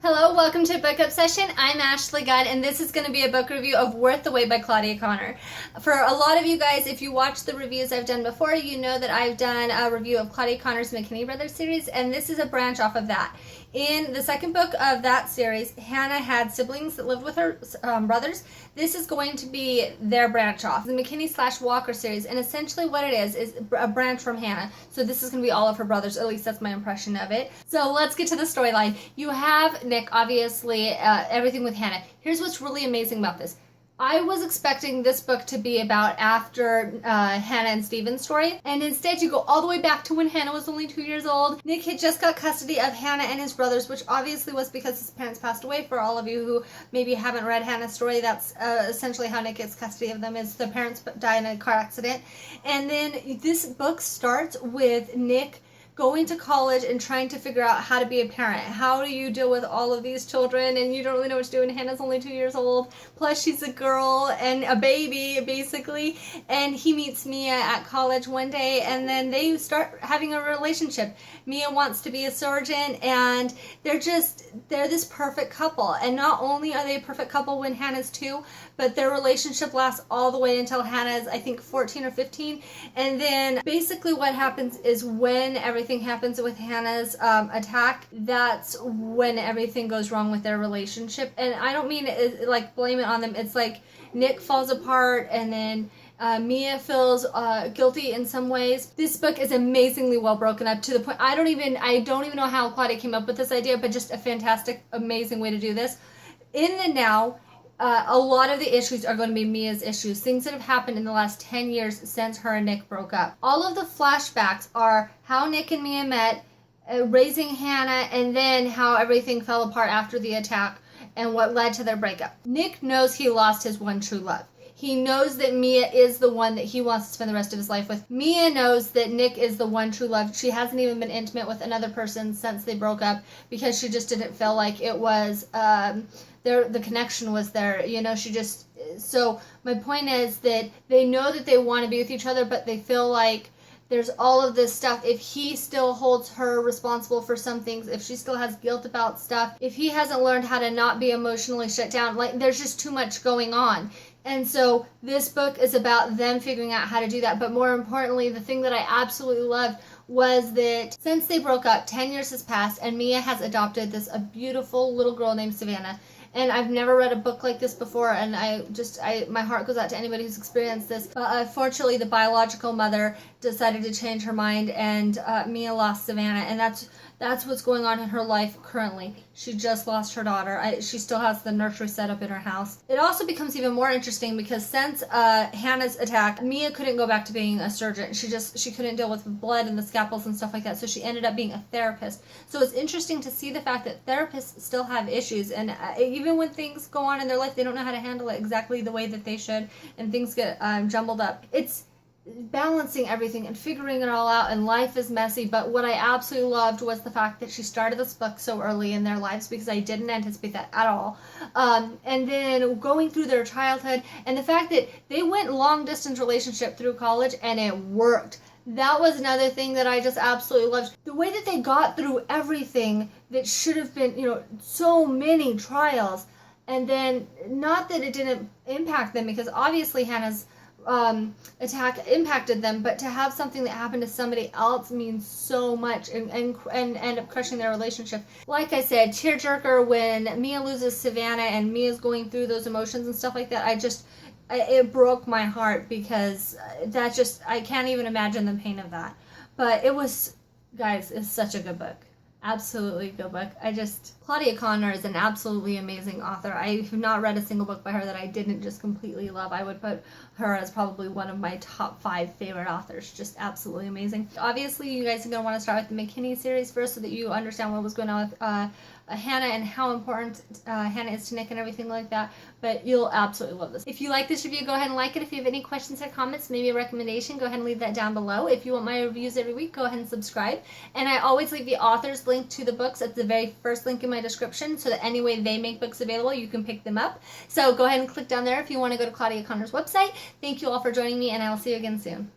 Hello, welcome to Book Obsession. I'm Ashley Gunn, and this is going to be a book review of Worth the Wait by Claudia Connor. For a lot of you guys, if you watch the reviews I've done before, you know that I've done a review of Claudia Connor's McKinney Brothers series, and this is a branch off of that. In the second book of that series, Hannah had siblings that lived with her brothers. This is going to be their branch off, the McKinney/Walker series, and essentially what it is a branch from Hannah. So this is going to be all of her brothers, at least that's my impression of it. So let's get to the storyline. You have Nick, obviously, everything with Hannah. Here's what's really amazing about this. I was expecting this book to be about after Hannah and Steven's story, and instead you go all the way back to when Hannah was only 2 years old. Nick had just got custody of Hannah and his brothers, which obviously was because his parents passed away. For all of you who maybe haven't read Hannah's story, that's essentially how Nick gets custody of them, is the parents die in a car accident. And then this book starts with Nick going to college and trying to figure out how to be a parent. How do you deal with all of these children and you don't really know what to do, and Hannah's only 2 years old, plus she's a girl and a baby basically. And he meets Mia at college one day, and then they start having a relationship. Mia wants to be a surgeon, and they're this perfect couple. And not only are they a perfect couple when Hannah's 2, but their relationship lasts all the way until Hannah's, I think, 14 or 15. And then basically what happens is when everything happens with Hannah's attack, that's when everything goes wrong with their relationship. And I don't mean like blame it on them. It's like Nick falls apart, and then Mia feels guilty in some ways. This book is amazingly well broken up to the point I don't even know how Claudia came up with this idea, but just a fantastic, amazing way to do this. In the now, a lot of the issues are going to be Mia's issues, things that have happened in the last 10 years since her and Nick broke up. All of the flashbacks are how Nick and Mia met, raising Hannah, and then how everything fell apart after the attack and what led to their breakup. Nick knows he lost his one true love. He knows that Mia is the one that he wants to spend the rest of his life with. Mia knows that Nick is the one true love. She hasn't even been intimate with another person since they broke up because she just didn't feel like it was, the connection was there. You know, so my point is that they know that they want to be with each other, but they feel like there's all of this stuff. If he still holds her responsible for some things, if she still has guilt about stuff, if he hasn't learned how to not be emotionally shut down, like there's just too much going on. And so this book is about them figuring out how to do that. But more importantly, the thing that I absolutely loved was that since they broke up, 10 years has passed, and Mia has adopted a beautiful little girl named Savannah. And I've never read a book like this before, and my heart goes out to anybody who's experienced this. But unfortunately, the biological mother decided to change her mind, and Mia lost Savannah, and that's what's going on in her life currently. She just lost her daughter. She still has the nursery set up in her house. It also becomes even more interesting because since Hannah's attack, Mia couldn't go back to being a surgeon. She couldn't deal with blood and the scalpels and stuff like that, so she ended up being a therapist. So it's interesting to see the fact that therapists still have issues, and even when things go on in their life, they don't know how to handle it exactly the way that they should, and things get jumbled up. It's balancing everything and figuring it all out, and life is messy. But what I absolutely loved was the fact that she started this book so early in their lives, because I didn't anticipate that at all. And then going through their childhood, and the fact that they went long distance relationship through college and it worked. That was another thing that I just absolutely loved. The way that they got through everything that should have been, so many trials. And then, not that it didn't impact them, because obviously Hannah's attack impacted them, but to have something that happened to somebody else means so much, and end up crushing their relationship. Like I said, tearjerker when Mia loses Savannah and Mia's going through those emotions and stuff like that. It broke my heart, because I can't even imagine the pain of that. But it was, guys, it's such a good book. Absolutely good book. Claudia Connor is an absolutely amazing author. I have not read a single book by her that I didn't just completely love. I would put her as probably one of my top 5 favorite authors. Just absolutely amazing. Obviously, you guys are going to want to start with the McKinney series first, so that you understand what was going on with Hannah and how important Hannah is to Nick and everything like that. But you'll absolutely love this. If you like this review, go ahead and like it. If you have any questions or comments, maybe a recommendation, go ahead and leave that down below. If you want my reviews every week, go ahead and subscribe. And I always leave the author's link to the books at the very first link in my description, so that any way they make books available, you can pick them up. So go ahead and click down there if you want to go to Claudia Connor's website. Thank you all for joining me, and I will see you again soon.